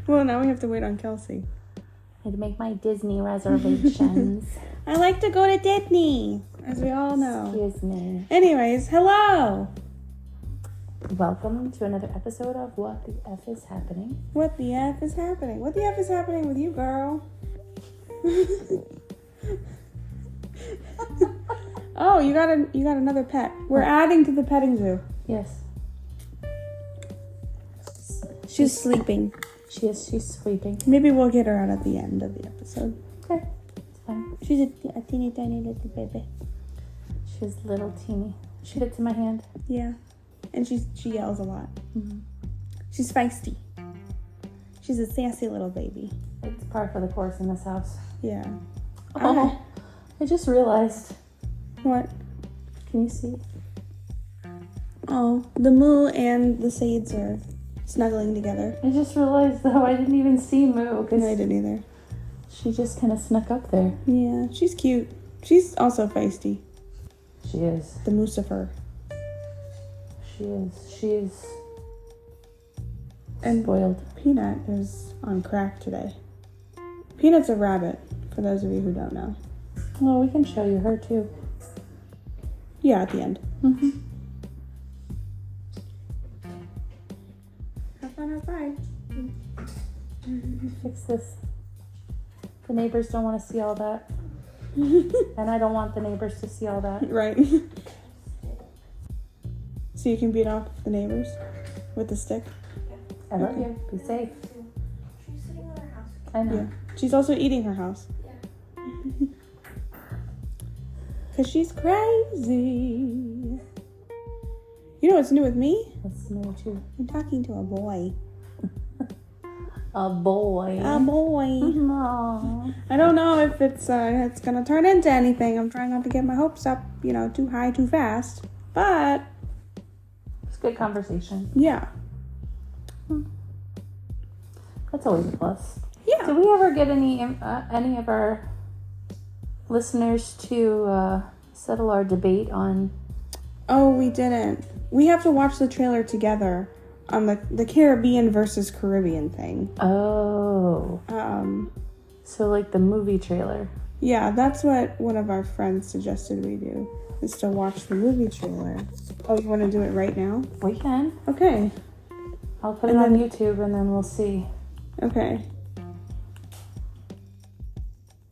Well, now we have to wait on Kelsey. I had to make my Disney reservations. I like to go to Disney, as we all know. Excuse me. Anyways, hello. Welcome to another episode of What the F is Happening. What the F is happening? What the F is happening with you, girl? Oh, you got another pet. We're adding to the petting zoo. Yes. She's sleeping. She's sleeping. Maybe we'll get her out at the end of the episode. Okay. It's fine. She's a teeny tiny little baby. She's little teeny. She fits in my hand. Yeah. And she yells a lot. Mm-hmm. She's feisty. She's a sassy little baby. It's par for the course in this house. Yeah. Oh, I just realized. What? Can you see? Oh, the Moo and the Sades are snuggling together. I just realized, though, I didn't even see Moo. No, I didn't either. She just kind of snuck up there. Yeah, she's cute. She's also feisty. She is. The Moosifer. She is. She's And spoiled. Peanut is on crack today. Peanut's a rabbit, for those of you who don't know. Well, we can show you her, too. Yeah, at the end. Mm-hmm. Have fun outside. Fix this. The neighbors don't want to see all that. And I don't want the neighbors to see all that. Right. So you can beat off the neighbors with the stick? I love you. Be safe. She's sitting on her house. I know. Yeah. She's also eating her house. Yeah. Because she's crazy. You know what's new with me? That's new, too. I'm talking to a boy. A boy. A boy. Aww. I don't know if it's gonna turn into anything. I'm trying not to get my hopes up, too high, too fast. But It's good conversation. yeah. That's always a plus. Yeah. Did we ever get any of our listeners to settle our debate on? Oh, we didn't. We have to watch the trailer together on the Caribbean versus Caribbean thing. Oh. Um, So like the movie trailer. yeah, that's what one of our friends suggested we do, is to watch the movie trailer. Oh, you want to do it right now? We can. Okay. I'll put it on YouTube and then we'll see. Okay.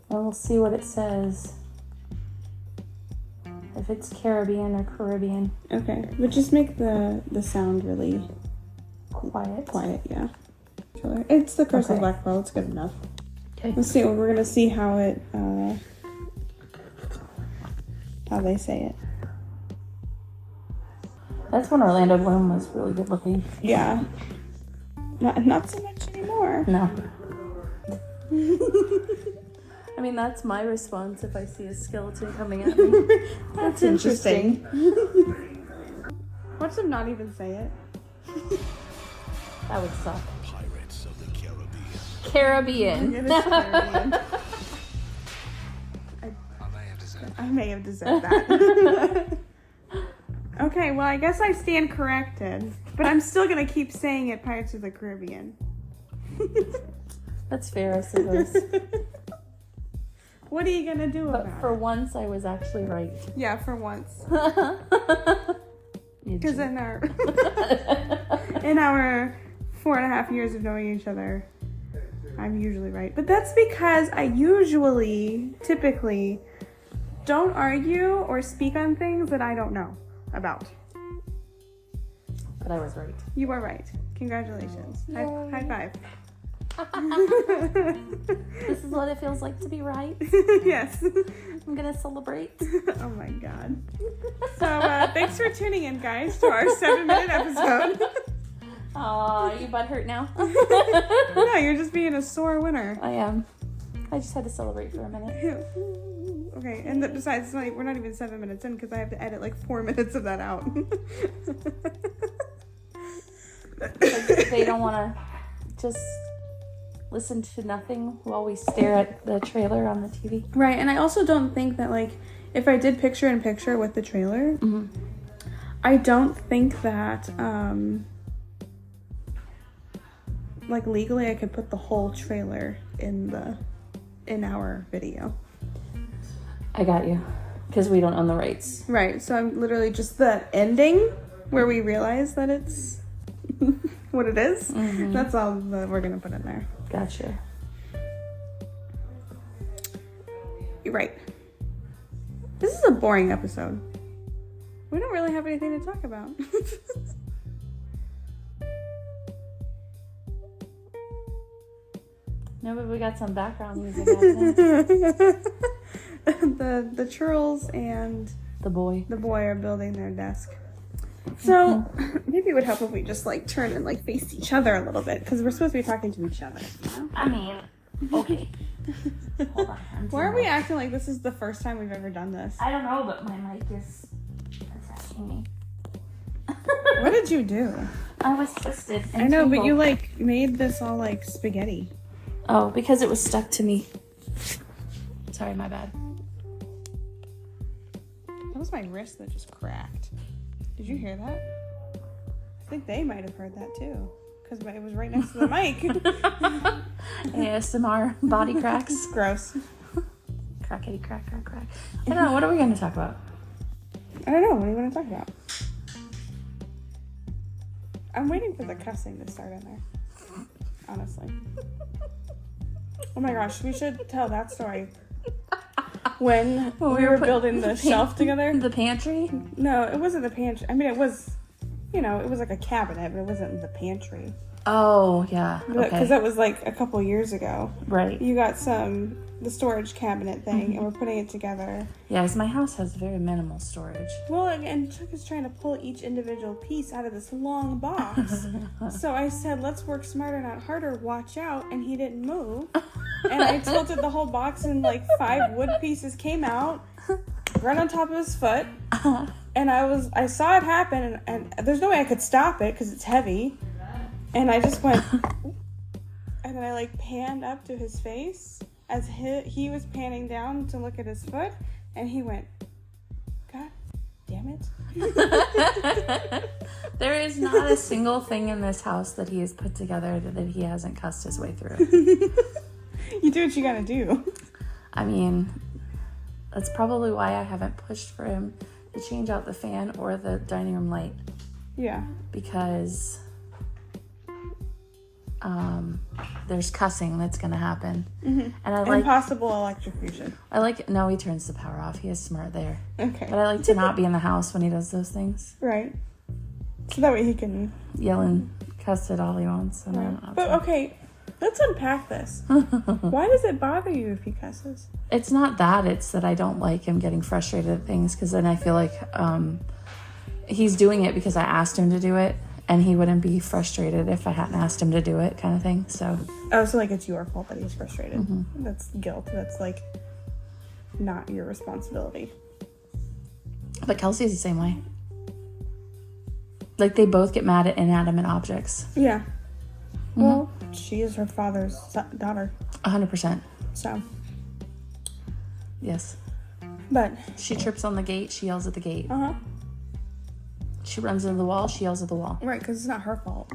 And we'll see what it says. If it's Caribbean or Caribbean. Okay. But just make the sound really Quiet. yeah. Trailer. It's the Curse of Okay. Black Pearl. It's good enough. Okay. Let's see. We're gonna see how they say it. That's when Orlando Bloom was really good looking. Yeah. Not so much anymore. No. I mean, that's my response if I see a skeleton coming at me. That's interesting. Watch them not even say it. That would suck. Pirates of the Caribbean. Caribbean. It is Caribbean. I may have to say I may have deserved that. Okay, well, I guess I stand corrected. But I'm still going to keep saying it Pirates of the Caribbean. That's fair, I suppose. What are you going to do But about for it? once, I was actually right. Yeah, for once. You Because jerk. in our 4.5 years of knowing each other, I'm usually right. But that's because I typically, don't argue or speak on things that I don't know about. But I was right. You are right. Congratulations. High Yay. five. This is what it feels like to be right. Yes. I'm gonna celebrate. Oh my god. So thanks for tuning in, guys, to our 7-minute episode. Aw, you butthurt now? No, you're just being a sore winner. I am. I just had to celebrate for a minute. Okay, and besides, we're not even 7 minutes in because I have to edit like 4 minutes of that out. Like, they don't want to just listen to nothing while we stare at the trailer on the TV. Right, and I also don't think that, like, if I did picture-in-picture with the trailer, I don't think that like legally I could put the whole trailer in our video. I got you. Because we don't own the rights. Right. So I'm literally just the ending where we realize that it's what it is. Mm-hmm. That's all that we're gonna put in there. Gotcha. You're right. This is a boring episode. We don't really have anything to talk about. No, but we got some background music happening. The churls and The boy. the boy are building their desk. So maybe it would help if we just like turn and like face each other a little bit because we're supposed to be talking to each other. You know? I mean, okay. Hold on. Why are we acting like this is the first time we've ever done this? I don't know, but my mic is attacking me. What did you do? I was twisted. I know, but you like made this all like spaghetti. Oh, because it was stuck to me. Sorry, my bad. That was my wrist that just cracked. Did you hear that? I think they might have heard that too. Because it was right next to the mic. ASMR body cracks. Gross. Crackety crack, crack, crack. I don't know. What are we going to talk about? I don't know. What do you want to talk about? I'm waiting for the cussing to start in there. Honestly. Oh my gosh, we should tell that story. When we were building the shelf together. The pantry? No, it wasn't the pantry. I mean, it was, it was like a cabinet, but it wasn't the pantry. Oh, yeah. Because that was like a couple years ago. Right. You got the storage cabinet thing, and we're putting it together. Yeah, because my house has very minimal storage. Well, and Chuck is trying to pull each individual piece out of this long box. So I said, let's work smarter, not harder. Watch out. And he didn't move. And I tilted the whole box, and like 5 wood pieces came out right on top of his foot. And I saw it happen, and there's no way I could stop it because it's heavy. And I just went, and then I like panned up to his face as he was panning down to look at his foot, and he went, God damn it. There is not a single thing in this house that he has put together that he hasn't cussed his way through. You do what you gotta do. I mean, that's probably why I haven't pushed for him to change out the fan or the dining room light. Yeah. Because there's cussing that's gonna happen. Mm-hmm. And possible electrocution. No, he turns the power off. He is smart there. Okay. But I like to not be in the house when he does those things. Right. So that way he can yell and cuss at all he wants. And right. But okay, let's unpack this. Why does it bother you if he cusses? It's not that. It's that I don't like him getting frustrated at things because then I feel like he's doing it because I asked him to do it. And he wouldn't be frustrated if I hadn't asked him to do it, kind of thing. So like it's your fault that he's frustrated. Mm-hmm. That's guilt. That's like not your responsibility. But Kelsey's the same way. Like they both get mad at inanimate objects. Yeah. Mm-hmm. Well, she is her father's daughter. 100%. So. Yes. But she trips on the gate. She yells at the gate. Uh-huh. She runs into the wall, she yells at the wall. Right, because it's not her fault.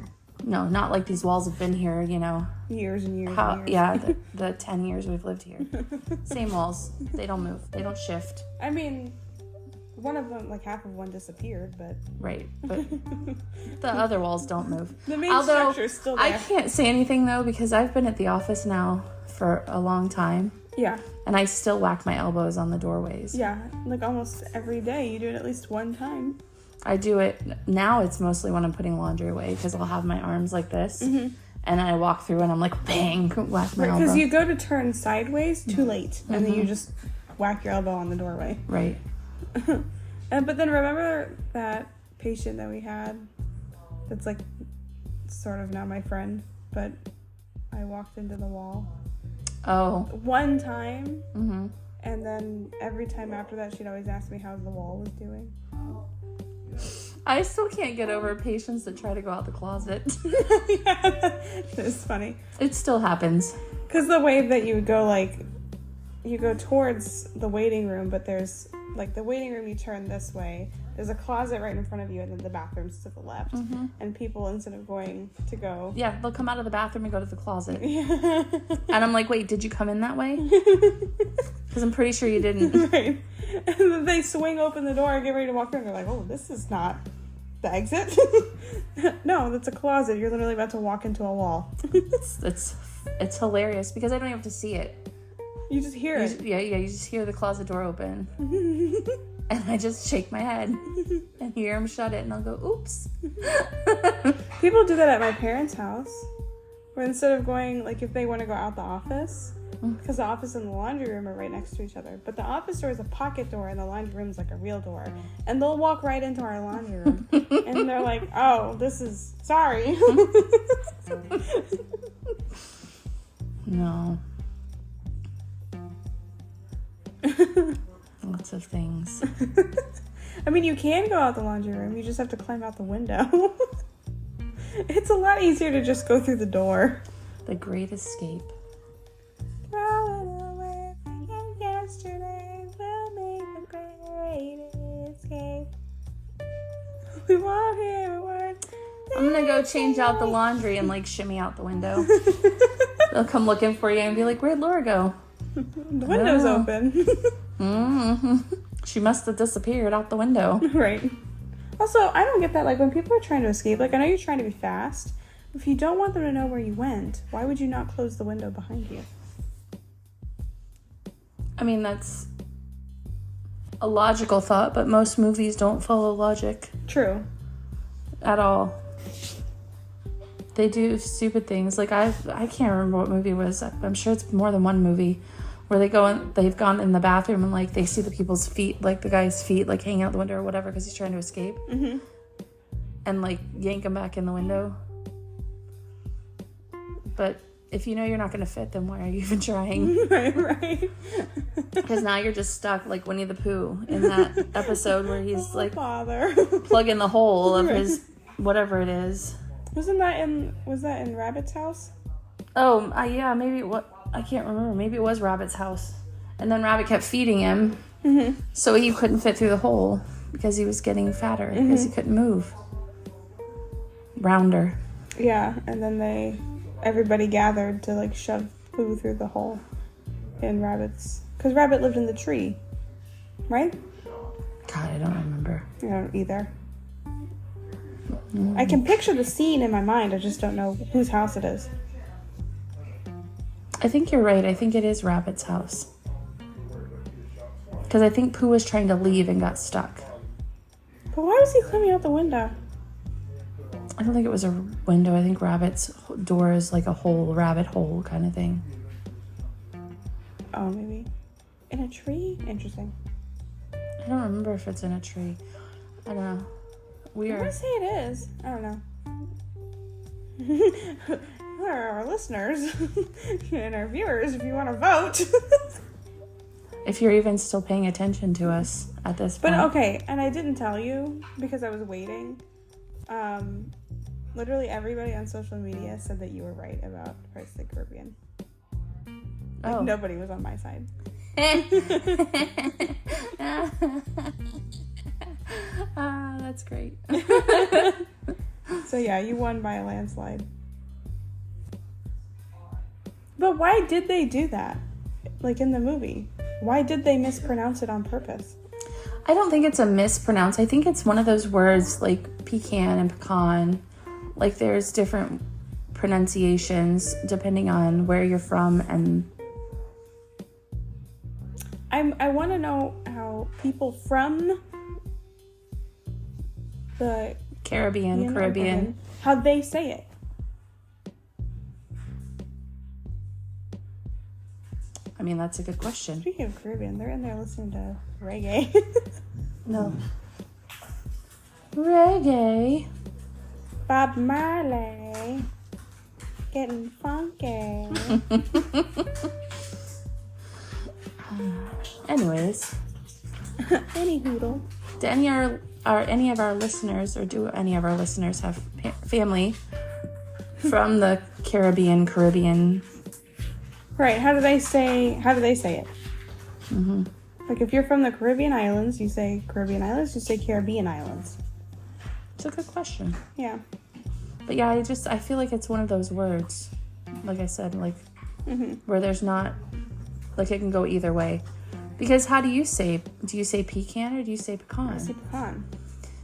No, not like these walls have been here, years and years and years. Yeah, the 10 years we've lived here. Same walls. They don't move. They don't shift. I mean, one of them, like half of one disappeared, but... Right, but the other walls don't move. The main structure is still there. I can't say anything, though, because I've been at the office now for a long time. Yeah. And I still whack my elbows on the doorways. Yeah, like almost every day. You do it at least one time. I do it now. It's mostly when I'm putting laundry away because I'll have my arms like this, and I walk through and I'm like, bang, whack my elbow. Because you go to turn sideways too late, and then you just whack your elbow on the doorway. Right. But then remember that patient that we had? That's like sort of not my friend, but I walked into the wall. Oh. One time, and then every time after that, she'd always ask me how the wall was doing. I still can't get over patients that try to go out the closet. Yeah, it's funny. It still happens. Because the way that you go, you go towards the waiting room, but there's, the waiting room you turn this way, There's a closet right in front of you, and then the bathroom's to the left. Mm-hmm. And people, instead of going to go... Yeah, they'll come out of the bathroom and go to the closet. Yeah. And I'm like, wait, did you come in that way? Because I'm pretty sure you didn't. Right. And then they swing open the door and get ready to walk through, and they're like, oh, this is not the exit. No, that's a closet. You're literally about to walk into a wall. It's hilarious because I don't even have to see it. You just hear it. You just hear the closet door open. And I just shake my head and hear him shut it, and I'll go, oops. People do that at my parents' house, where instead of going, like, if they want to go out the office, because the office and the laundry room are right next to each other, but the office door is a pocket door and the laundry room is like a real door, and they'll walk right into our laundry room, and they're like, oh, this is, sorry. No. Lots of things. I mean, you can go out the laundry room, you just have to climb out the window. It's a lot easier to just go through the door. The Great Escape. Throwing away yesterday will make the great escape. We won't hear a word. I'm gonna go change out the laundry and, like, shimmy out the window. They'll come looking for you and be like, where'd Laura go? The window's open. Mm-hmm. She must have disappeared out the window. Right. Also, I don't get that. Like, when people are trying to escape, like, I know you're trying to be fast. If you don't want them to know where you went, why would you not close the window behind you? I mean, that's a logical thought, but most movies don't follow logic True. at all. They do stupid things. Like, I can't remember what movie it was. I'm sure it's more than one movie where they've gone in the bathroom and, like, they see the people's feet, like the guy's feet, like, hanging out the window or whatever because he's trying to escape. Mm-hmm. And, like, yank him back in the window. But if you know you're not going to fit, then why are you even trying? Right. Because now you're just stuck like Winnie the Pooh in that episode where he's, like, Father. plugging the hole of his whatever it is. Was that in Rabbit's house? Oh, yeah, maybe I can't remember. Maybe it was Rabbit's house. And then Rabbit kept feeding him, so he couldn't fit through the hole because he was getting fatter because he couldn't move. Rounder. Yeah, and then everybody gathered to, like, shove Pooh through the hole in Rabbit's, because Rabbit lived in the tree, right? God, I don't remember. I don't either. I can picture the scene in my mind. I just don't know whose house it is. I think you're right. I think it is Rabbit's house. Because I think Pooh was trying to leave and got stuck. But why was he climbing out the window? I don't think it was a window. I think Rabbit's door is like a hole, rabbit hole kind of thing. Oh, maybe. In a tree? Interesting. I don't remember if it's in a tree. I don't know. I want to say it is. I don't know. Where are our listeners and our viewers if you want to vote? If you're even still paying attention to us at this point. But okay, and I didn't tell you because I was waiting. Literally everybody on social media said that you were right about Pirates of the Caribbean. Like, nobody was on my side. That's great. So yeah, you won by a landslide. But why did they do that? Like, in the movie? Why did they mispronounce it on purpose? I don't think it's a mispronounce. I think it's one of those words like pecan and pecan. Like, there's different pronunciations depending on where you're from, and I want to know how people from the Caribbean, how they say it. I mean, that's a good question. Speaking of Caribbean, they're in there listening to reggae. No. Reggae. Bob Marley. Getting funky. Anyways. Any hoodle. Do any of our listeners, or do any of our listeners have family from the Caribbean? Right. How do they say it? Mm-hmm. Like if you're from the Caribbean islands, you say Caribbean islands. You say Caribbean islands. It's a good question. Yeah. But yeah, I feel like it's one of those words, like I said, like where there's not, like it can go either way. Because how do you say pecan or do you say pecan? I say pecan.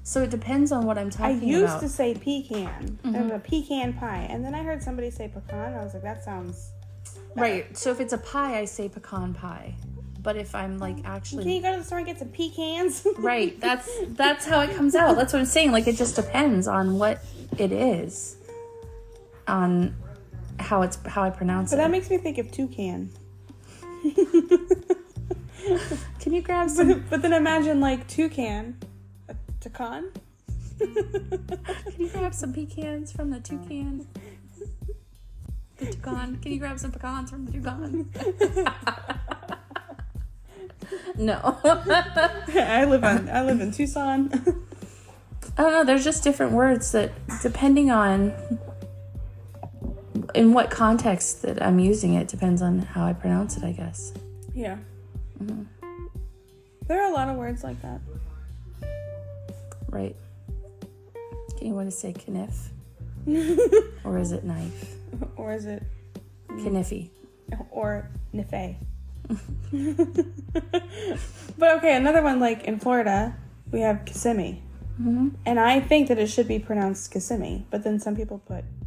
So it depends on what I'm talking about. I used to say pecan. It was a pecan pie. And then I heard somebody say pecan. I was like, that sounds better. Right. So if it's a pie, I say pecan pie. But if I'm like actually... Can you go to the store and get some pecans? Right. That's how it comes out. That's what I'm saying. Like it just depends on what it is. On how I pronounce it. But that makes me think of toucan. Can you grab some... But then imagine like toucan. A toucan? Can you grab some pecans from the toucan? The toucan. Can you grab some pecans from the toucan? No. I live in Tucson. I don't know. There's just different words that, depending on in what context that I'm using it, depends on how I pronounce it, I guess. Yeah. Mm-hmm. There are a lot of words like that. Right. Can you want to say kniff? Or is it knife? Or is it... Kniffy. Or niffy. But okay, another one, like in Florida, we have Kissimmee. Mm-hmm. And I think that it should be pronounced Kissimmee, but then some people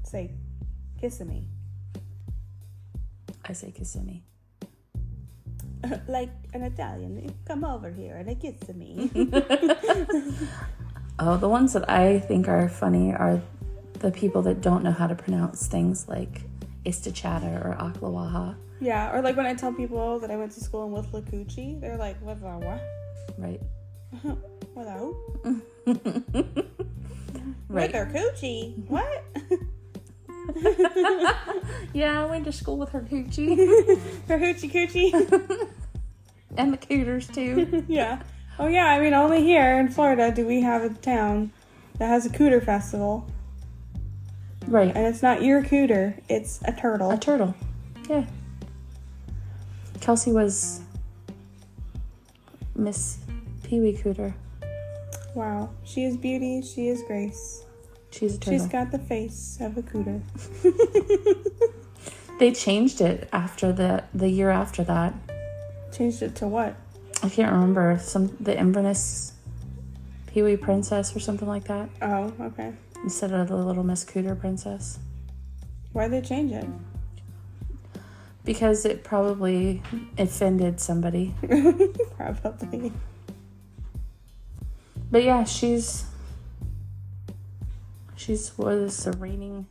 say Kissimmee. I say Kissimmee. Like an Italian, come over here and a Kissimmee. Oh, the ones that I think are funny are the people that don't know how to pronounce things like Istichata or Aklawaha. Yeah, or like when I tell people that I went to school in Withlacoochee, they're like, what the what? Right. What the who? Right. With her coochie? What? Yeah, I went to school with her coochie. Her hoochie coochie? And the cooters too. Yeah. Oh yeah, I mean only here in Florida do we have a town that has a cooter festival. Right. And it's not your cooter, it's a turtle. A turtle. Yeah. Kelsey was Miss Pee-wee Cooter. Wow. She is beauty, she is grace. She's a turtle. She's got the face of a cooter. They changed it after the year after that. Changed it to what? I can't remember. The Inverness Pee-wee Princess or something like that. Oh, okay. Instead of the Little Miss Cooter Princess. Why'd they change it? Because it probably offended somebody. Probably. But yeah, she's was the reigning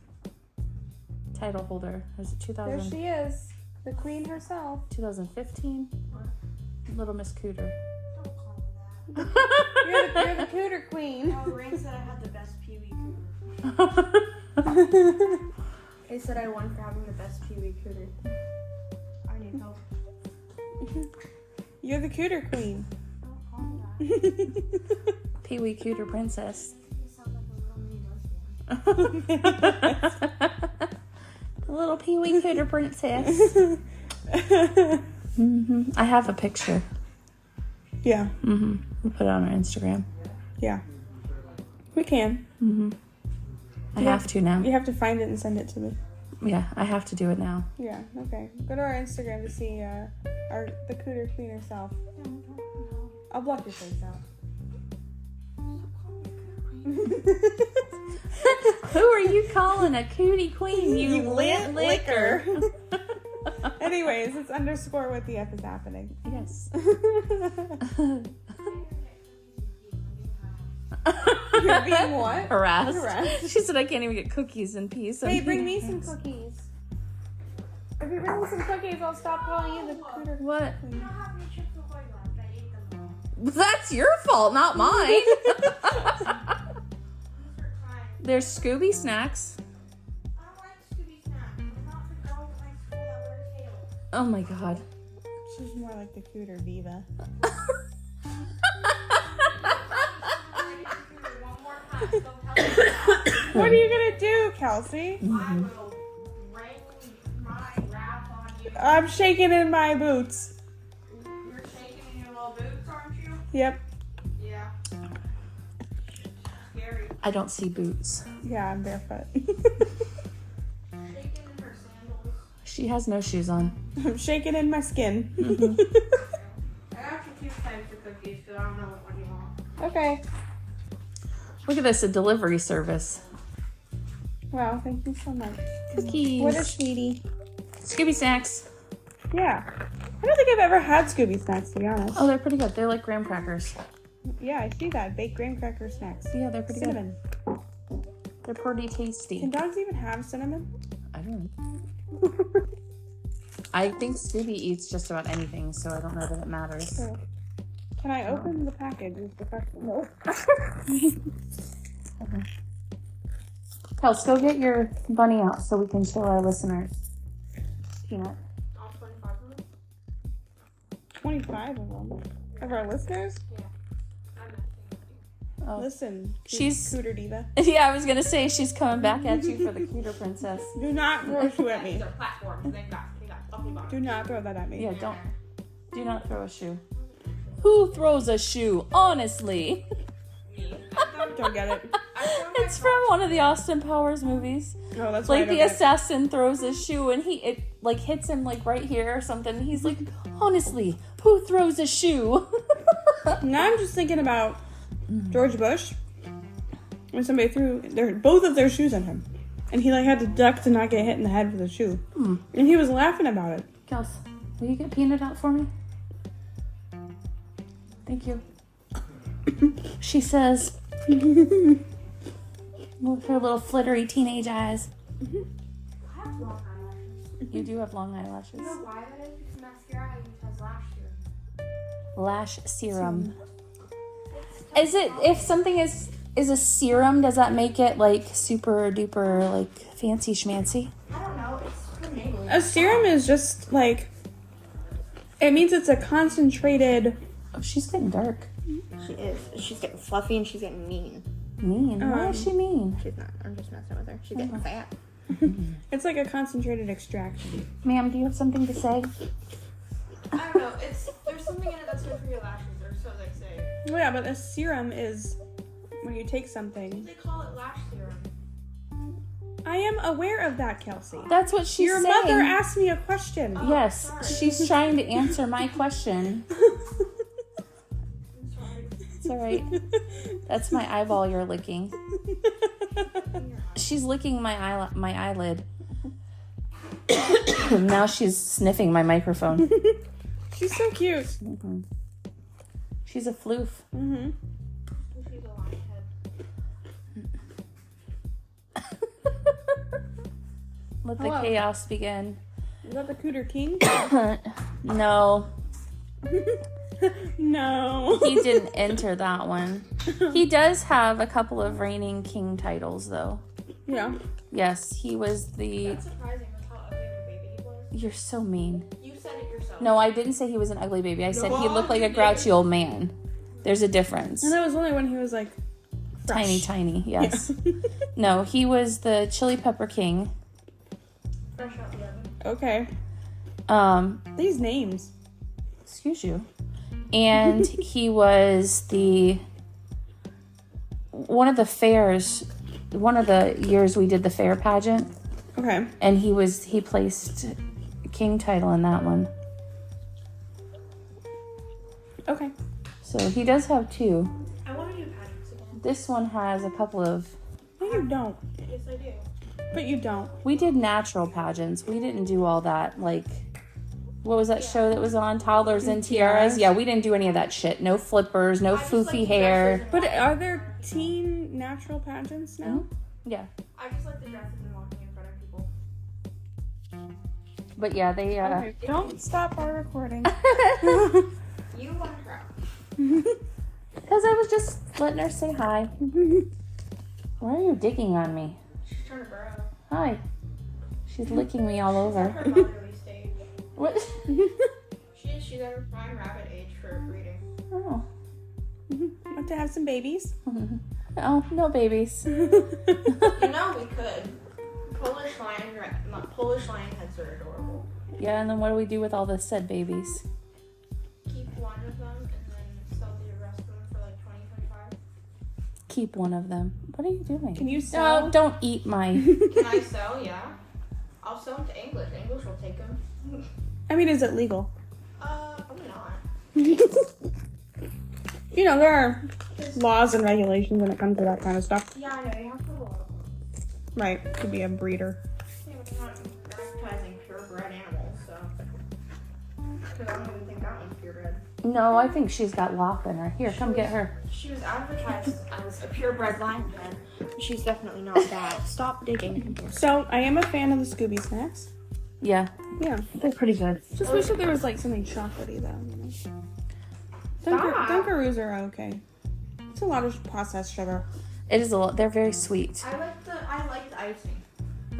title holder. Was it 2000? There she is. The queen herself. 2015? Little Miss Cooter. Don't call me that. You're the cooter queen. Oh, Ray said I had the best Pee-wee cooter. They said I won for having the best Pee-wee cooter. I need help. You're the cooter queen. Don't call me that. Pee-wee Cooter Princess. You sound like a little mini lesbian. The little Pee-wee Cooter Princess. Mm-hmm. I have a picture. Yeah. Mm-hmm. We'll put it on our Instagram. Yeah. We can. Mm-hmm. I have to now. You have to find it and send it to me. Yeah, I have to do it now. Yeah, okay. Go to our Instagram to see the cooter queen herself. I'll block your face out. Who are you calling a cootie queen, you lit liquor? Anyways, it's underscore what the F is happening. Yes. You're being what? Harassed. She said I can't even get cookies in peace. Hey, bring me some cookies. If you bring me some cookies, I'll stop calling you the cooter What? queen. I don't have any chips Ahoy left. I ate them all. That's your fault, not mine. These are crying. There's Scooby snacks. I don't like Scooby snacks. I'm not the girls at my school that wear tails. Oh my god. She's more like the cooter Viva. One more time. Don't tell me that. What are you gonna do, Kelsey? I will rank my wrath on you. I'm shaking in my boots. You're shaking in your little boots. Yep. Yeah. Scary. I don't see boots. Yeah, I'm barefoot. Shaking in her sandals. She has no shoes on. I'm shaking in my skin. I got you 2 types of cookies, so I don't know what one you want. Okay. Look at this, a delivery service. Wow, thank you so much. Cookies. What a sweetie. Scooby snacks. Yeah. I don't think I've ever had Scooby snacks, to be honest. Oh, they're pretty good. They're like graham crackers. Yeah, I see that. Baked graham cracker snacks. Yeah, they're pretty Cinnamon. good. They're pretty tasty. Can dogs even have cinnamon? I don't know. I think Scooby eats just about anything, so I don't know that it matters. Sure. Can I open the package? Is the question. No. Kels, go get your bunny out so we can show our listeners. Peanut. All 25 of them? 25 of them. Of our listeners? Yeah. I'm not Oh. Listen. She's- Cooter diva. Yeah, I was gonna say she's coming back at you for the cuter princess. Do not throw a shoe at me. These are platforms. They got fluffy bottoms. Do not throw that at me. Yeah, do not throw a shoe. Who throws a shoe? Honestly. Don't get it. It's from one of the Austin Powers movies. Oh, that's why I Like don't the get it. assassin throws a shoe and it like hits him like right here or something. He's like, honestly, who throws a shoe? Now I'm just thinking about George Bush when somebody threw both of their shoes at him, and he like had to duck to not get hit in the head with the shoe, and he was laughing about it. Kels, will you get Peanut out for me? Thank you. She says, with her little flittery teenage eyes. I have long eyelashes. You do have long eyelashes. You know why that is? Because mascara I use has lash serum. Lash serum. Is it, if something is a serum, does that make it like super duper like fancy schmancy? I don't know. It's for Maybelline. A serum is just like, it means it's a concentrated. Oh, she's getting dark. She is. She's getting fluffy and she's getting mean. Mean? Why is she mean? She's not. I'm just messing with her. She's getting fat. It's like a concentrated extraction. Ma'am, do you have something to say? I don't know. There's something in it that's good for your lashes, or so they say. Well, yeah, but a serum is when you take something. They call it lash serum. I am aware of that, Kelsey. That's what she's Your saying. mother asked me a question. Yes, she's trying to answer my question. I'm sorry. It's all right. That's my eyeball you're licking. She's licking my eyelid. Now she's sniffing my microphone. She's so cute. Mm-hmm. She's a floof. Mm-hmm. She's a lion head. Let the Hello. chaos begin. Is that the Cooter King? No, No. he didn't enter that one. He does have a couple of reigning king titles, though. Yeah. Yes, he was the... That's surprising with how ugly of a baby he was. You're so mean. You said it yourself. No, I didn't say he was an ugly baby. I said he No, looked like a you grouchy old man. There's a difference. And that was only when he was like fresh. Tiny, yes. No, he was the chili pepper king. Fresh out the oven. Okay. These names. Excuse you. And he was one of the fairs, one of the years we did the fair pageant, Okay. and he placed king title in that one. Okay. So he does have two. I want to do pageants again. This one has a couple of... No, you don't. Yes, I do. But you don't. We did natural pageants. We didn't do all that, like... What was that show that was on? Toddlers and Tiaras? Yeah, we didn't do any of that shit. No flippers, no I just foofy like hair. dresses and But walking. are there teen natural pageants now? Yeah. I just like the dresses and walking in front of people. But yeah, they... Okay. Don't stop our recording. You want to cry. Because I was just letting her say hi. Why are you digging on me? She's trying to burrow. Hi. She's licking me all over. Her motherly stage. What? She's at her prime rabbit age for breeding. Oh. Want to have some babies? Oh, no babies. You know we could. Polish lion heads are adorable. Yeah, and then what do we do with all the said babies? Keep one of them and then sell the rest keep one of them. What are you doing? Can you sell? No, don't eat my... Can I sell? Yeah. I'll sell them to English. English will take them. I mean, is it legal? Probably not. You know, there are laws and regulations when it comes to that kind of stuff. Yeah, I know. You have to Right, to be a breeder. yeah, but they're not advertising purebred animals, so. Because I don't even think that one's purebred. No, I think she's got Lop in her. Here, come get her. She was advertised as a purebred lionhead. She's definitely not that. Stop digging. So, I am a fan of the Scooby snacks. Yeah, Yeah. they're pretty good. Just wish that there was like something chocolatey though. You know? Stop. Dunkaroos are okay. It's a lot of processed sugar. It is a lot. They're very sweet. I like the icing.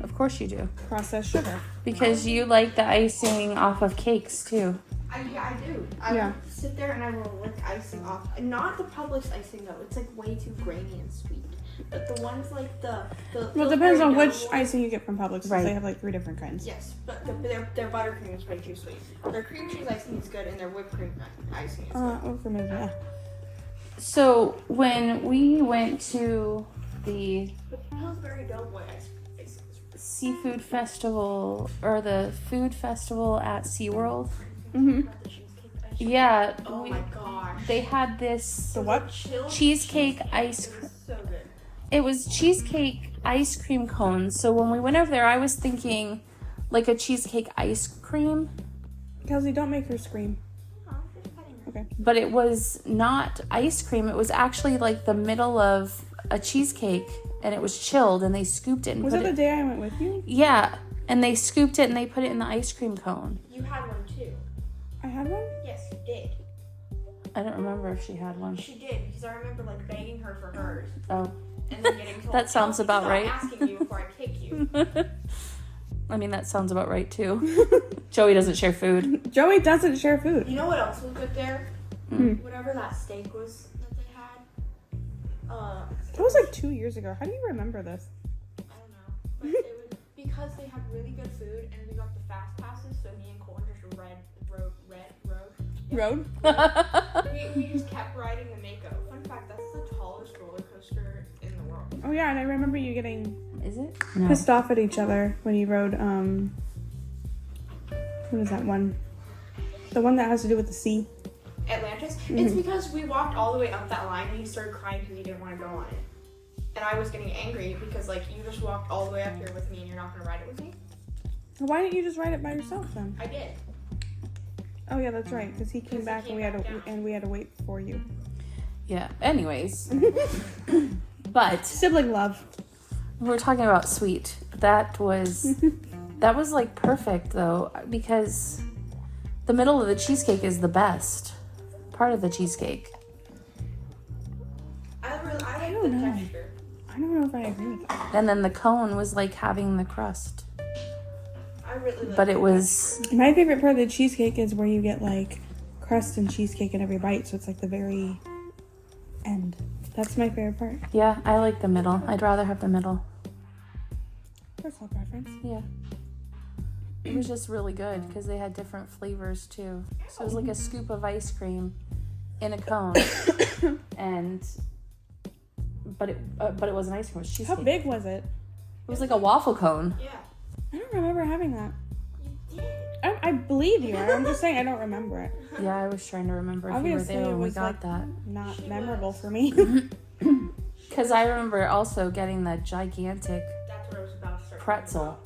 Of course you do. Processed sugar. Because you like the icing off of cakes, too. I do. I Yeah. will sit there and I will lick icing off. Not the Publix icing though. It's like way too grainy and sweet. But the ones like the Well, it depends on Pillsbury which Doughboy- icing you get from Publix. Right. Right. They have like 3 different kinds. Yes, but their buttercream is way too sweet. Their cream cheese icing is good, and their whipped cream icing is good. Oh, for me, yeah. So, when we went to the The Pillsbury Doughboy icing is seafood festival, or the food festival at SeaWorld, Mm-hmm. the cheesecake ice cream. yeah, Oh my gosh. they had this The what? Chilled cheesecake ice It cream. was so good. It was cheesecake ice cream cones. So when we went over there, I was thinking like a cheesecake ice cream, Kelsey, don't make her scream. Oh, just petting her. Okay. but it was not ice cream. It was actually like the middle of a cheesecake, and it was chilled, and they scooped it and Was put that it. the day I went with you? Yeah, and they scooped it and they put it in the ice cream cone. You had one too. I had one? Yes, you did. I don't remember if she had one. She did because I remember like begging her for hers Oh, and then getting told. That sounds "Kelsey, about stop right." Asking you before I kick you. I mean that sounds about right too. Joey doesn't share food. Joey doesn't share food. You know what else was good there? Mm. Whatever that steak was that they had. That was like 2 years ago. How do you remember this? I don't know. But it was because they had really good food and we got the fast passes, so me and Colton just Road? we just kept riding the Mako. Fun fact, that's the tallest roller coaster in the world. Oh yeah, and I remember you getting Is it? No. pissed off at each other when you rode, what is that one? The one that has to do with the sea. Atlantis. It's because we walked all the way up that line and he started crying because he didn't want to go on it. And I was getting angry because like you just walked all the way up here with me and you're not gonna ride it with me. Why didn't you just ride it by yourself then? I did. Oh yeah, that's right, because he came Because he back came and back down. we had to wait for you. Yeah. Anyways, but Sibling love. we're talking about sweet. That was like perfect though, because the middle of the cheesecake is the best part of the cheesecake. I like don't the know. texture. I don't know if I agree with that. And then the cone was like having the crust, I really like but it was My favorite part of the cheesecake is where you get like crust and cheesecake in every bite, so it's like the very end. That's my favorite part. yeah. I like the middle. I'd rather have the middle. Personal preference. Yeah. It was just really good because they had different flavors too. So it was like a scoop of ice cream in a cone, and but it wasn't ice cream. It was cheesecake. How big was it? It was like a waffle cone. Yeah. I don't remember having that. You did. I believe you. I'm just saying I don't remember it. Yeah, I was trying to remember if you were Obviously, there it when we was, got like, that. Not She memorable was. for me. Because I remember also getting that gigantic That's what I was about to start. pretzel.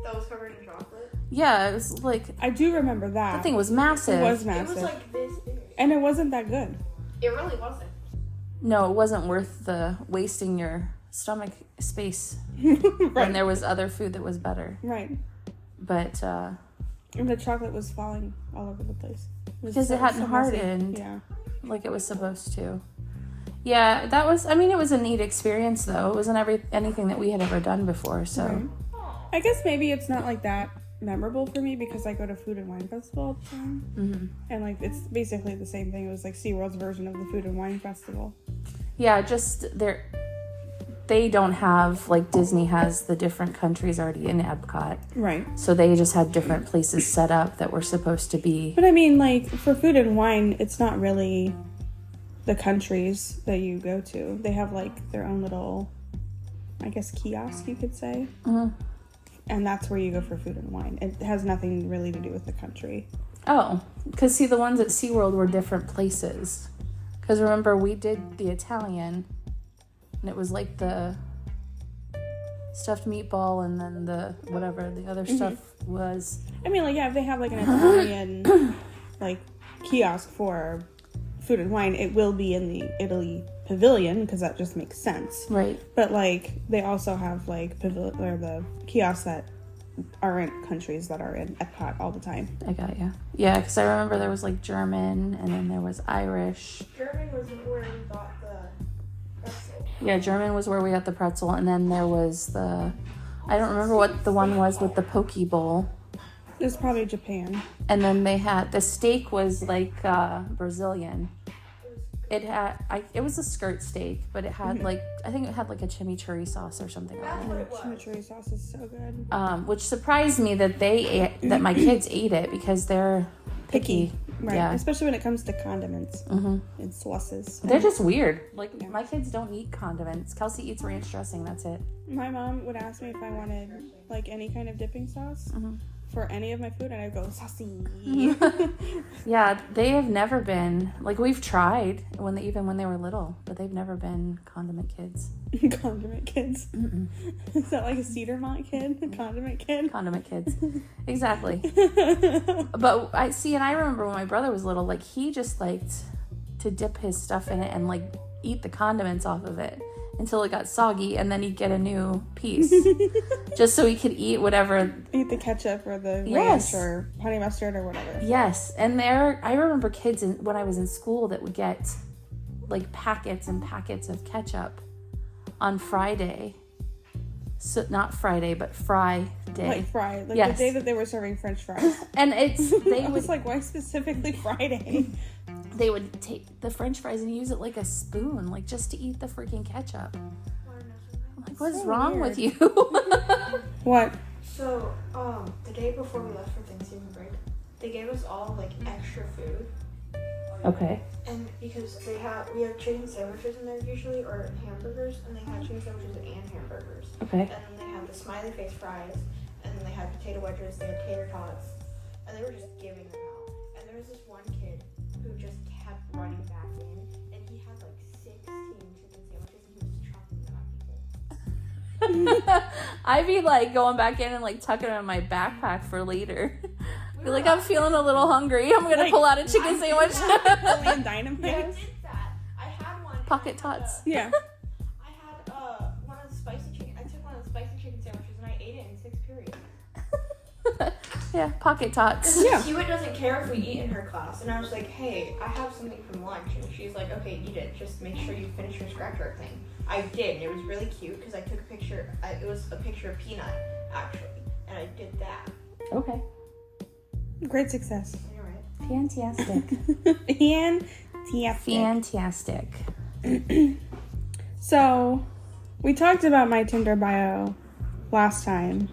That was covered in chocolate. Yeah, it was like I do remember that. that thing was It massive. was It massive. was like this big. And it wasn't that good. It really wasn't. No, it wasn't worth the wasting your stomach space when Right. there was other food that was better. Right. But And the chocolate was falling all over the place. Was because it hadn't messy. hardened Yeah. like it was supposed to. Yeah, that was. I mean, it was a neat experience though. It wasn't anything that we had ever done before. So Right. I guess maybe it's not like that memorable for me because I go to Food and Wine Festival all the time. mhm. And like it's basically the same thing. It was like SeaWorld's version of the Food and Wine Festival. Yeah, just they don't have like Disney has the different countries already in Epcot. Right. So they just had different places set up that were supposed to be. But I mean, like, for Food and Wine, it's not really the countries that you go to, they have like their own little, I guess, kiosk, you could say. Mm-hmm. And that's where you go for food and wine. It has nothing really to do with the country. Oh, because see, the ones at SeaWorld were different places. Because remember, we did the Italian, and it was like the stuffed meatball, and then the whatever the other stuff was. I mean, like, yeah, if they have like an Italian like kiosk for food and wine, it will be in the Italy pavilion because that just makes sense. Right. But like, they also have like pavilion or the kiosks that are in countries that are in Epcot all the time. I got you. Yeah, because I remember there was like German, and then there was Irish. German was where we got the pretzel. Yeah, German was where we got the pretzel, and then there was the, I don't remember what the one was with the poke bowl. It was probably Japan. And then they had, the steak was like Brazilian. It was a skirt steak, but it had like, I think it had like a chimichurri sauce or something That's on what it. it was. Chimichurri sauce is so good. Which surprised me that that my kids ate it because they're picky. Right. Yeah. Especially when it comes to condiments Mm-hmm. and sauces. They're just weird. Like, Yeah. my kids don't eat condiments. Kelsey eats ranch dressing, that's it. My mom would ask me if I wanted like any kind of dipping sauce for any of my food, and I'd go saucy. Yeah, they have never been, like, we've tried even when they were little, but they've never been condiment kids. Condiment kids. Is that like a Cedarmont kid? A condiment kid? Condiment kids. Exactly. But I remember when my brother was little, like, he just liked to dip his stuff in it and like eat the condiments off of it until it got soggy, and then he'd get a new piece just so he could eat whatever. Eat the ketchup or the Yes. ranch or honey mustard or whatever. Yes, and I remember kids when I was in school that would get like packets and packets of ketchup on Friday. So not Friday, but Friday. Like fry. Like Yes. the day that they were serving French fries. And they I would was like, why specifically Friday? they would take the French fries and use it like a spoon, like just to eat the freaking ketchup. I'm like, what is wrong with you? What? So, the day before we left for Thanksgiving break, they gave us all like extra food. Okay. And because we have chicken sandwiches in there usually, or hamburgers, and they had chicken sandwiches and hamburgers. Okay. And then they had the smiley face fries, and then they had potato wedges, they had tater tots, and they were just giving them out. And there was this one kid who just kept running back in, and he had like 16 chicken sandwiches, and he was chopping them at people. I'd be like going back in and like tucking them in my backpack for later. Be like, I'm feeling a little hungry. I'm gonna Like, pull out a chicken sandwich. Napoleon Dynamite? I did that. I had one. Pocket tots. Yeah. I had one of the spicy chicken. I took one of the spicy chicken sandwiches and I ate it in 6 periods. Yeah, pocket tots. Yeah. Hewitt doesn't care if we eat in her class, and I was like, hey, I have something from lunch, and she's like, okay, eat it. Just make sure you finish your scratch art thing. I did, and it was really cute because I took a picture. It was a picture of Peanut actually, and I did that. Okay. Great success. You're right. Fantastic. Fantastic. Fantastic. So, we talked about my Tinder bio last time,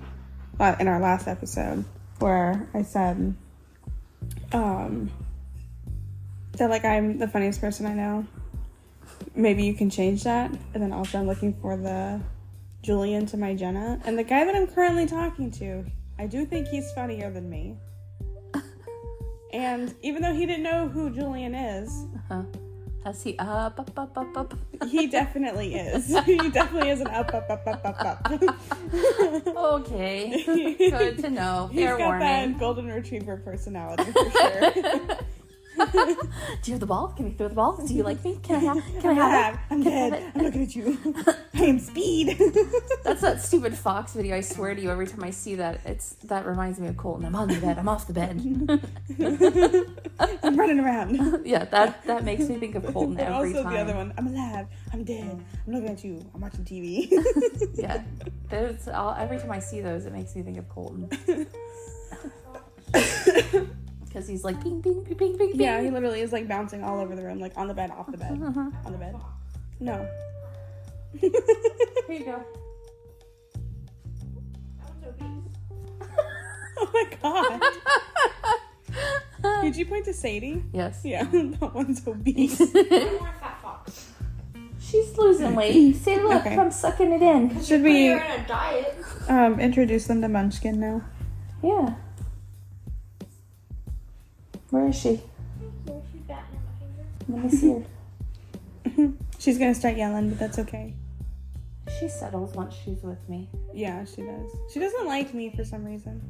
in our last episode, where I said, that like I'm the funniest person I know. Maybe you can change that. And then also I'm looking for the Julian to my Jenna. And the guy that I'm currently talking to, I do think he's funnier than me. And even though he didn't know who Julian is, Is he up? he definitely is. He definitely is an up. Okay. Good to know. He's Fair got warning. that golden retriever personality for sure. Do you have the ball? Can we throw the ball? Do you like me? Can I have it? I'm dead. I'm looking at you. I am speed. That's that stupid Fox video. I swear to you, every time I see that, that reminds me of Colton. I'm on the bed. I'm off the bed. I'm running around. Yeah, that makes me think of Colton And every also time. the other one. I'm alive. I'm dead. I'm looking at you. I'm watching TV. Yeah, every time I see those, it makes me think of Colton. Because he's like ping, ping, ping, ping, ping. Yeah, he literally is like bouncing all over the room, like on the bed, off the bed, on the bed. No. Here you go. That one's obese. Oh my god. Did you point to Sadie? Yes. Yeah, that one's obese. I want a fat fox. She's losing weight. See, look, Okay. I'm sucking it in. Should we You're in a diet. introduce them to Munchkin now? Yeah. Where is she? So she's batting in my finger. Let me see her. She's gonna start yelling, but that's okay. She settles once she's with me. Yeah, she does. She doesn't like me for some reason.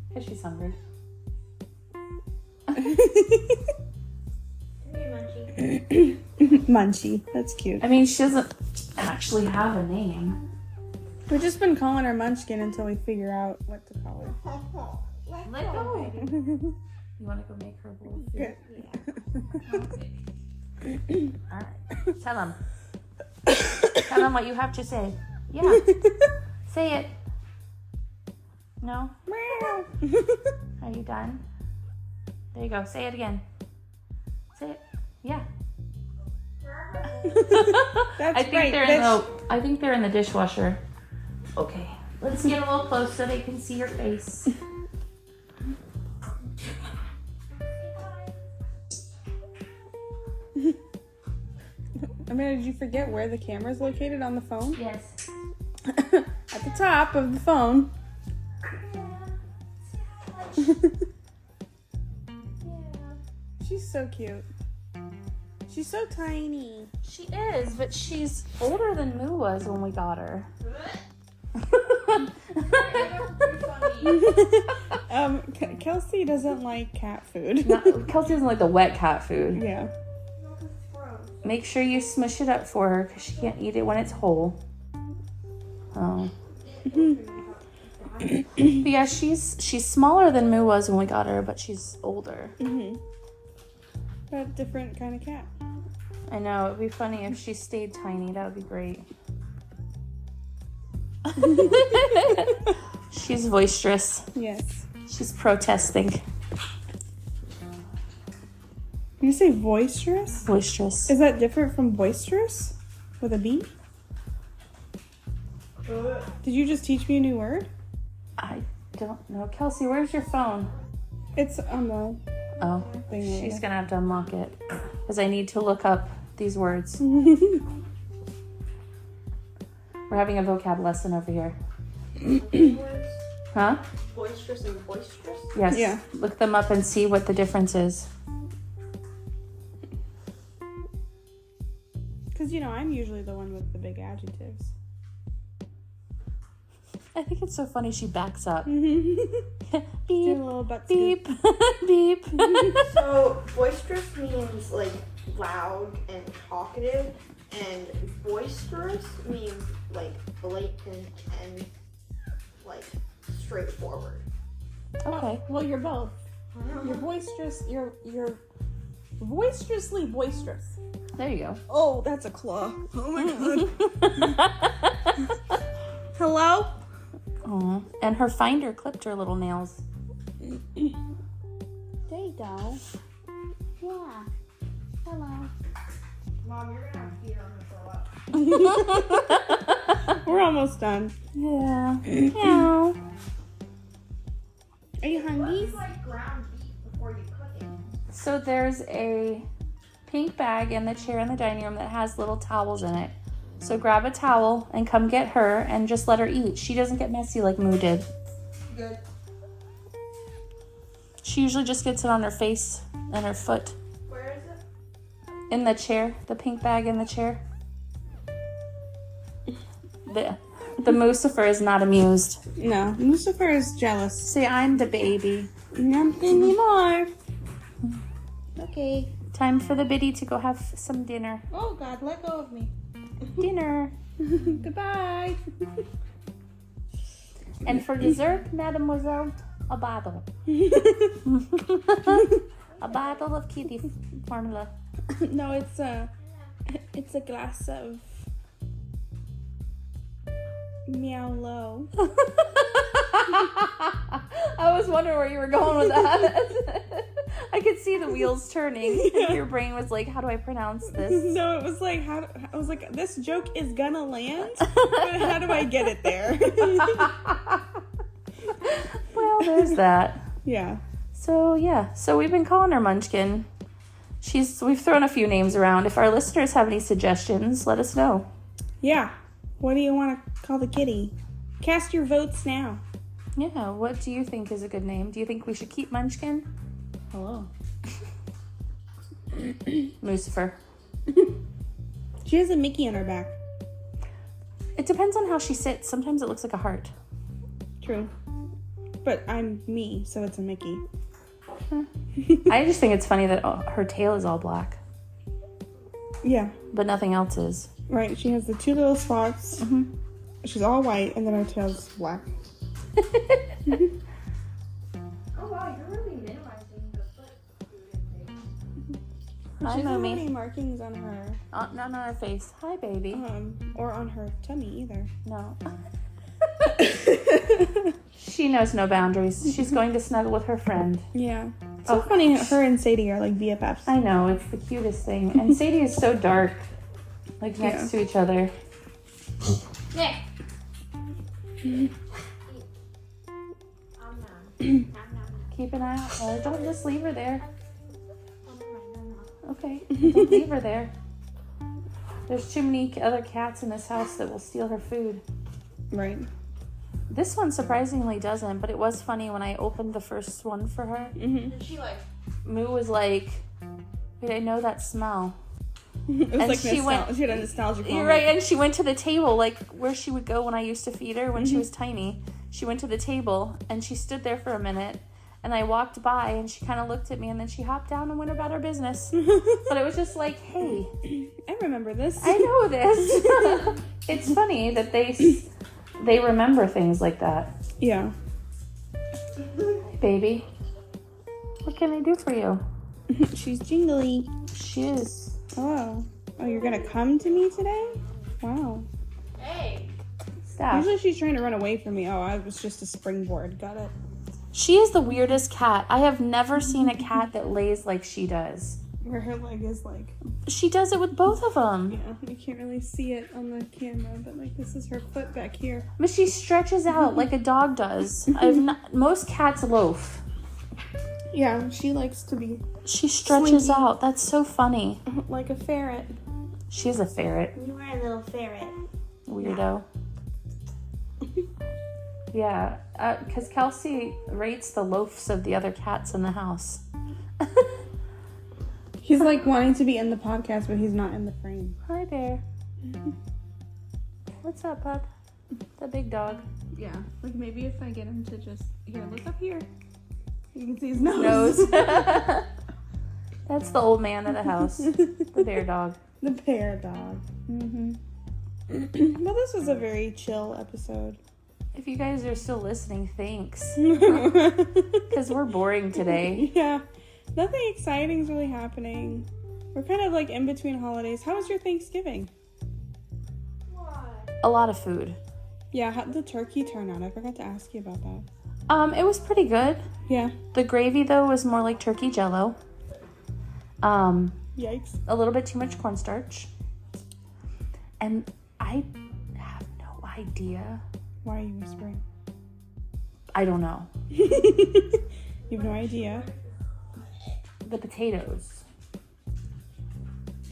Because she's hungry. Munchie. Munchie. That's cute. I mean, she doesn't actually have a name. We've just been calling her Munchkin until we figure out what to call her. Let go. You want to go make her a bowl of food? Good. All right. Tell him. Tell him what you have to say. Yeah. Say it. No? Meow. Are you done? There you go. Say it again. Say it. Yeah. That's I think right, they're bitch. I think they're in the dishwasher. Okay. Let's get a little close so they can see your face. Amanda, did you forget where the camera's located on the phone? Yes. At the top of the phone. She's so cute. She's so tiny. She is, but she's older than Moo was when we got her. Kelsey doesn't like cat food. Kelsey doesn't like the wet cat food. Yeah. Make sure you smush it up for her because she can't eat it when it's whole. Oh. But yeah, she's smaller than Moo was when we got her, but she's older. A different kind of cat. I know, it'd be funny if she stayed tiny. That would be great. She's boisterous. Yes. She's protesting. You say boisterous? Boisterous. Is that different from boisterous? With a B? Did you just teach me a new word? I don't know. Kelsey, where's your phone? It's on the Oh, thing. she's Later. gonna have to unlock it because I need to look up these words. We're having a vocab lesson over here. Words. Huh? Boisterous and boisterous. Yes. Yeah. Look them up and see what the difference is. Because, I'm usually the one with the big adjectives. I think it's so funny she backs up. Do a Beep, little butt beep, beep. So boisterous means like loud and talkative, and boisterous means like blatant and like straightforward. Okay. Well, you're both. You're boisterous. You're boisterously boisterous. There you go. Oh, that's a claw. Oh my god. Hello? Aw. And her finder clipped her little nails. There you go. Yeah. Hello. Mom, you're gonna have to feed her on the throw up. We're almost done. Yeah. Yeah. Are you What hungry? is like ground beef before you cook it? So there's a pink bag in the chair in the dining room that has little towels in it. So grab a towel and come get her and just let her eat. She doesn't get messy like Moo did. Good. She usually just gets it on her face and her foot. Where is it? In the chair. The pink bag in the chair. The Moosifer is not amused. No. Lucifer is jealous. Say, I'm the baby. Not anymore. Okay. Time for the biddy to go have some dinner. Oh God, let go of me. Dinner. Goodbye. And for dessert, mademoiselle, a bottle. A bottle of kitty formula. No, it's a glass of meow low. I was wondering where you were going with that. I could see the wheels turning. And your brain was like, how do I pronounce this? No, it was like I was like, this joke is gonna land, but how do I get it there? Well, there's that. Yeah. So yeah, so we've been calling her Munchkin. We've thrown a few names around. If our listeners have any suggestions, let us know. Yeah. What do you want to call the kitty? Cast your votes now. Yeah, what do you think is a good name? Do you think we should keep Munchkin? Hello. Lucifer. She has a Mickey on her back. It depends on how she sits. Sometimes it looks like a heart. True. But I'm me, so it's a Mickey. I just think it's funny that her tail is all black. Yeah. But nothing else is. Right, she has the 2 little spots. Mm-hmm. She's all white, and then her tail's black. Oh wow, you're really minimizing the foot food intake. Hi, She doesn't have Mommy. any markings on her, Not on her face. Hi, baby. or on her tummy either. No. She knows no boundaries. She's going to snuggle with her friend. Yeah. It's so funny, her and Sadie are like BFFs. I know, it's the cutest thing. And Sadie is so dark. Like next to each other. Nick. Keep an eye out for her. Don't just leave her there. Okay. Don't leave her there. There's too many other cats in this house that will steal her food. Right. This one surprisingly doesn't, but it was funny when I opened the first one for her. Mm-hmm. Did she like? Moo was like, wait, I know that smell. It was And like she she had a nostalgic moment. You're right, and she went to the table, like where she would go when I used to feed her when she was tiny. She went to the table, and she stood there for a minute, and I walked by, and she kind of looked at me, and then she hopped down and went about her business. But it was just like, hey. I remember this. I know this. It's funny that they remember things like that. Yeah. Hey, baby. What can I do for you? She's jingly. She is. Oh, you're gonna come to me today? Wow. Hey. Stop. Usually she's trying to run away from me. Oh, I was just a springboard. Got it. She is the weirdest cat. I have never seen a cat that lays like she does. Where her leg is like. She does it with both of them. Yeah, you can't really see it on the camera, but like this is her foot back here. But she stretches out like a dog does. Most cats loaf. Yeah, she likes to be She stretches Slinky. out. That's so funny. like a ferret. She's a ferret. You are a little ferret. Weirdo. Yeah, because Kelsey rates the loafs of the other cats in the house. He's like wanting to be in the podcast, but he's not in the frame. Hi there. What's up, pup? The big dog. Yeah, like maybe if I get him to just look up here. You can see his nose. That's the old man of the house. The bear dog. The bear dog. Mm-hmm. Well, this was a very chill episode. If you guys are still listening, thanks. Because we're boring today. Yeah, nothing exciting is really happening. We're kind of like in between holidays. How was your Thanksgiving? What? A lot of food. Yeah, how'd the turkey turn out? I forgot to ask you about that. It was pretty good. Yeah. The gravy, though, was more like turkey jello. Yikes. A little bit too much cornstarch. And I have no idea. Why are you whispering? I don't know. You have no idea. The potatoes.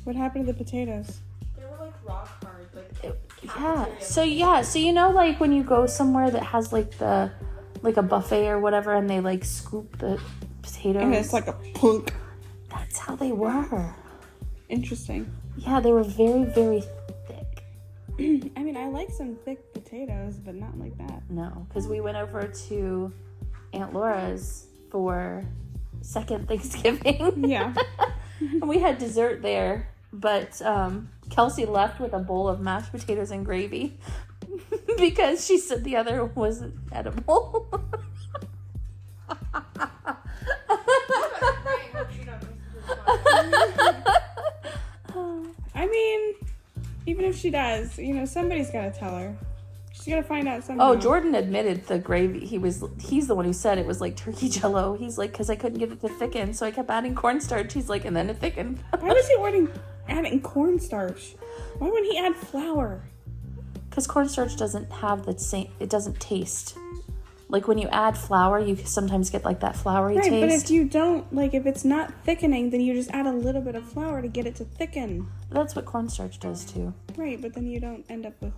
What happened to the potatoes? They were like rock hard, like Yeah. So you know, like when you go somewhere that has like a buffet or whatever, and they like scoop the potatoes. And it's like a plunk. That's how they were. Interesting. Yeah, they were very, very thick. I mean, I like some thick potatoes, but not like that. No, because we went over to Aunt Laura's for second Thanksgiving. Yeah. And we had dessert there, but Kelsey left with a bowl of mashed potatoes and gravy because she said the other wasn't edible. I mean, even if she does, somebody's got to tell her. She's got to find out somehow. Oh, Jordan admitted the gravy. He's the one who said it was like turkey jello. He's like, because I couldn't get it to thicken, so I kept adding cornstarch. He's like, and then it thickened. Why was he adding cornstarch? Why wouldn't he add flour? Because cornstarch doesn't have the same. It doesn't taste like when you add flour, you sometimes get like that floury Right, taste. but if you don't, like, if it's not thickening, then you just add a little bit of flour to get it to thicken. That's what cornstarch does too. Right, but then you don't end up with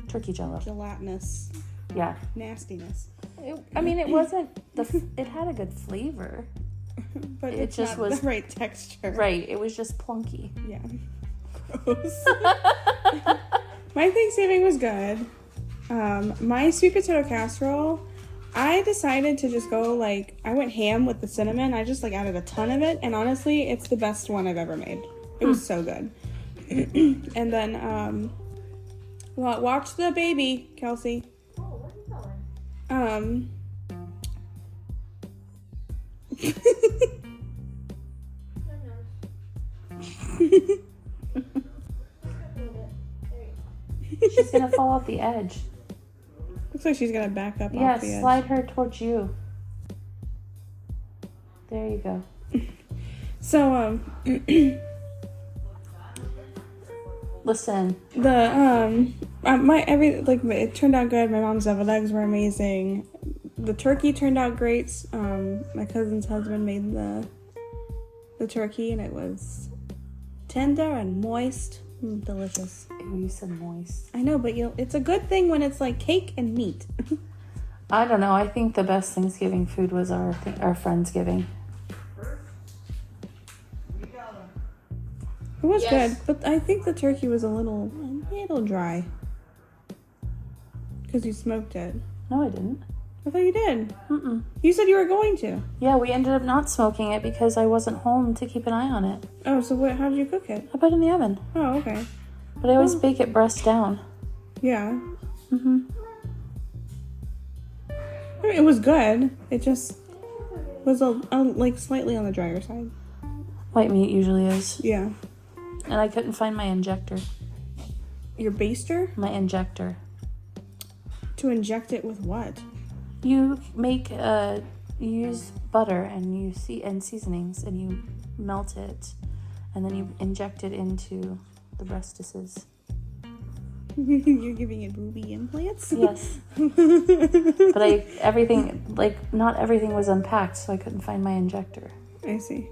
Turkey jello. gelatinous Yeah. nastiness. It wasn't it had a good flavor. But It it's just not was- the right texture. Right. It was just plunky. Yeah. Gross. My Thanksgiving was good. My sweet potato casserole, I decided to just go, like, I went ham with the cinnamon. I just, like, added a ton of it. And honestly, it's the best one I've ever made. It was so good. And then, well, watch the baby, Kelsey. Oh, where are you going? She's gonna fall off the edge. Looks like she's gonna back up Yeah, off the edge. slide her towards you. There you go. So, Listen, it turned out good. My mom's deviled eggs were amazing. The turkey turned out great. My cousin's husband made the turkey, and it was tender and moist. Delicious. Ew, you said moist. I know, but it's a good thing when it's like cake and meat. I don't know. I think the best Thanksgiving food was our Friendsgiving. It was Yes. good, but I think the turkey was a little dry. Because you smoked it. No, I didn't. I thought you did. Mm-mm. You said you were going to. Yeah, we ended up not smoking it because I wasn't home to keep an eye on it. Oh, so how did you cook it? I put it in the oven. Oh, okay. But I always bake it breast down. Yeah. Mm-hmm. I mean, it was good. It just was like slightly on the drier side. White meat usually is. Yeah. And I couldn't find my injector. Your baster? My injector. To inject it with what? You make you use butter and seasonings and you melt it and then you inject it into the breastises. You're giving it booby implants? Yes. But not everything was unpacked, so I couldn't find my injector. I see.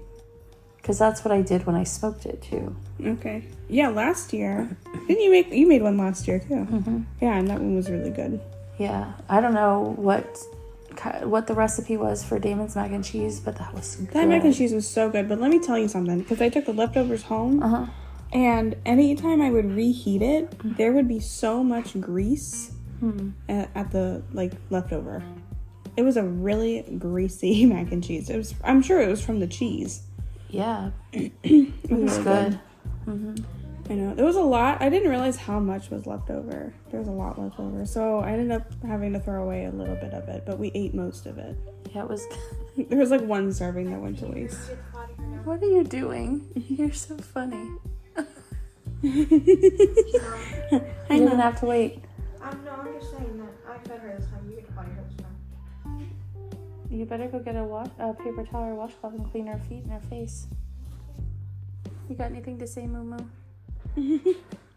Because that's what I did when I smoked it too. Okay. Yeah, last year. Didn't you made one last year too? Mm-hmm. Yeah, and that one was really good. Yeah, I don't know what the recipe was for Damon's mac and cheese, but that was good. That mac and cheese was so good, but let me tell you something, because I took the leftovers home, Uh-huh. and anytime I would reheat it, there would be so much grease at the leftover. It was a really greasy mac and cheese. I'm sure it was from the cheese. Yeah, It it was really good. Mm-hmm. I know. There was a lot. I didn't realize how much was left over. There was a lot left over. So I ended up having to throw away a little bit of it, but we ate most of it. Yeah, it was good. There was like one serving that went to waste. What are you doing? You're so funny. I You're know. gonna have to wait. I'm just saying that I fed her this time. You get to potty her this time. You better go get a paper towel or washcloth and clean her feet and her face. You got anything to say, Moo Moo?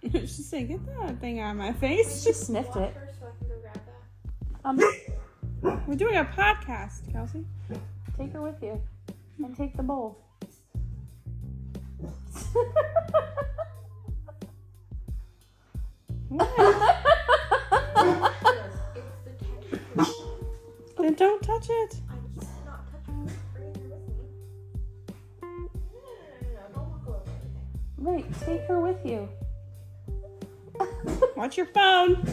She said, "Get that thing out of my face." She sniffed it. First, so I can go grab that. We're doing a podcast, Kelsey. Take her with you. And take the bowl. It's the texture. Then don't touch it. I said not touch her. Bring her with me. No. Don't walk over everything. Right, take her with you. Watch your phone.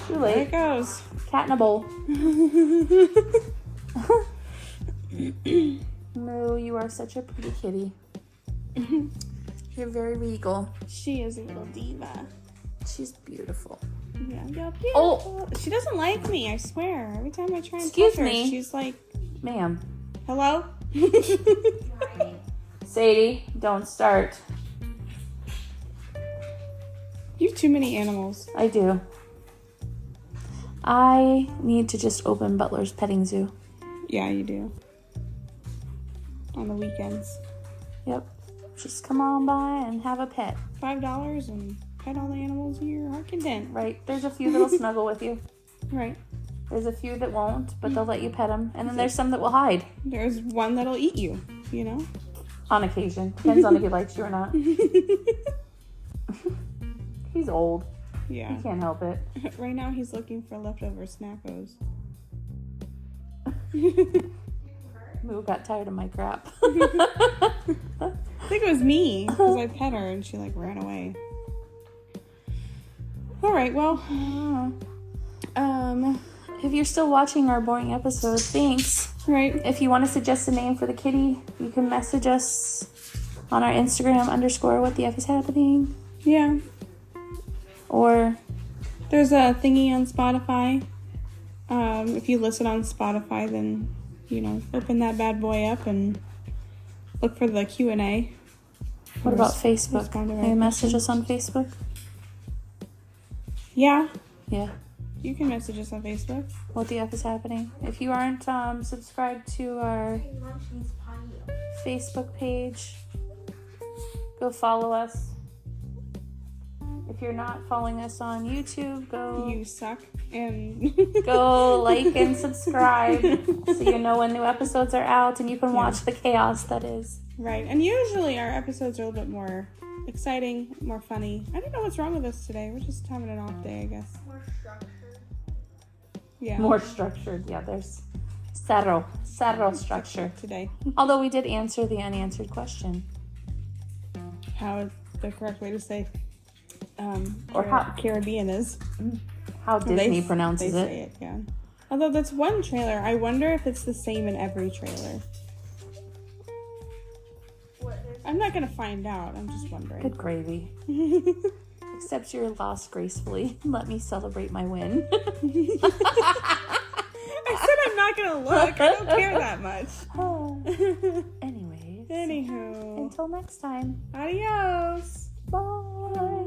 Too There late. it goes. Cat in a bowl. Moo, you are such a pretty kitty. You're very regal. She is a little diva. She's beautiful. Yeah, you're beautiful. She doesn't like me, I swear. Every time I try and Excuse touch her, me. she's like, Ma'am. hello? Sadie, don't start. You have too many animals. I do. I need to just open Butler's petting zoo. Yeah, you do. On the weekends. Yep. Just come on by and have a pet. $5 and pet all the animals in your heart content. Right. There's a few that'll snuggle with you. Right. There's a few that won't, but they'll let you pet them. And then there's some that will hide. There's one that'll eat you, you know? On occasion. Depends on if he likes you or not. He's old. Yeah. He can't help it. Right now he's looking for leftover snackos. Moo got tired of my crap. I think it was me, because I pet her and she like ran away. Alright, well, if you're still watching our boring episode, thanks. right. If you want to suggest a name for the kitty, you can message us on our Instagram _ what the F is happening. Yeah. Or There's a thingy on Spotify. If you listen on Spotify, then, you know, open that bad boy up and look for the Q&A. what about Facebook? respond to Can you our message questions. us on Facebook? Yeah, Yeah. you can message us on Facebook. What the F is happening? If you aren't subscribed to our Hey, Mom, she needs potty. Facebook page, go follow us. If you're not following us on YouTube, You suck. And go like and subscribe so you know when new episodes are out and you can watch the chaos that is. right. And usually our episodes are a little bit more exciting, more funny. I don't know what's wrong with us today. We're just having an off day, I guess. More structured. Yeah. More structured. Yeah, there's settle structure. Today. Although we did answer the unanswered question. How is the correct way to say Or how- Caribbean is. How Disney They pronounces say it. it, yeah. Although that's one trailer. I wonder if it's the same in every trailer. What is I'm not gonna find out. I'm just wondering. Good gravy. Accept your loss gracefully. Let me celebrate my win. I said I'm not gonna look. I don't care that much. Anyways. Anywho. Until next time. Adios. Bye.